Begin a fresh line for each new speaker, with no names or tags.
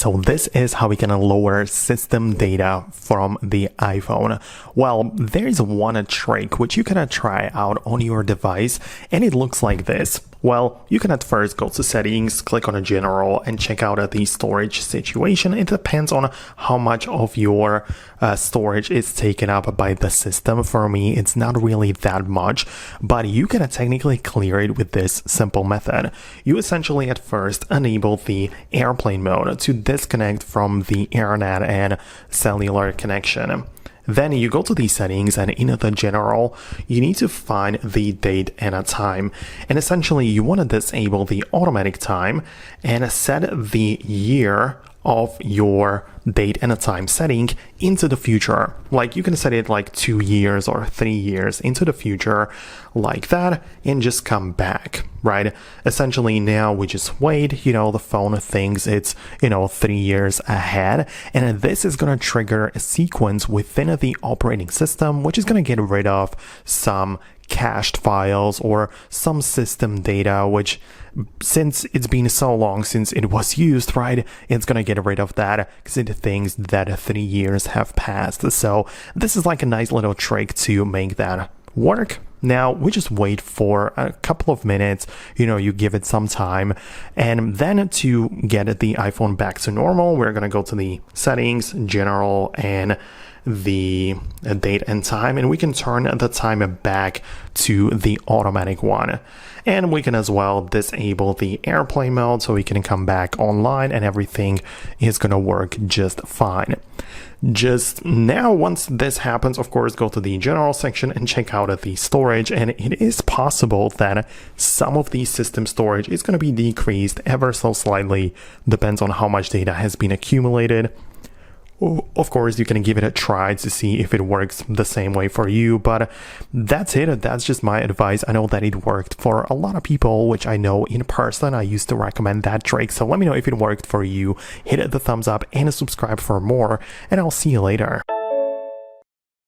So this is how we can lower system data from the iPhone. Well, there's one trick which you can try out on your device, and it looks like this. Well, you can at first go to settings, click on general, and check out the storage situation. It depends on how much of your storage is taken up by the system. For me, it's not really that much, but you can technically clear it with this simple method. You essentially at first enable the airplane mode to disconnect from the internet and cellular connection. Then you go to the settings, and in the general, you need to find the date and a time. And essentially, you want to disable the automatic time and set the year of your date and a time setting into the future. Like you can set it like 2 years or 3 years into the future like that and just come back, right? Essentially now we just wait, the phone thinks it's, 3 years ahead, and this is going to trigger a sequence within the operating system, which is going to get rid of some cached files or some system data, which since it's been so long since it was used, right, it's gonna get rid of that because it thinks that 3 years have passed. So this is like a nice little trick to make that work. Now we just wait for a couple of minutes, you give it some time, and then to get the iPhone back to normal, we're gonna go to the settings, general, and the date and time, and we can turn the time back to the automatic one. And we can as well disable the airplane mode so we can come back online and everything is gonna work just fine. Just now, once this happens, of course, go to the general section and check out the storage, and it is possible that some of the system storage is going to be decreased ever so slightly, depends on how much data has been accumulated. Of course, you can give it a try to see if it works the same way for you, but that's it. That's just my advice. I know that it worked for a lot of people, which I know in person. I used to recommend that trick, so let me know if it worked for you. Hit the thumbs up and subscribe for more, and I'll see you later.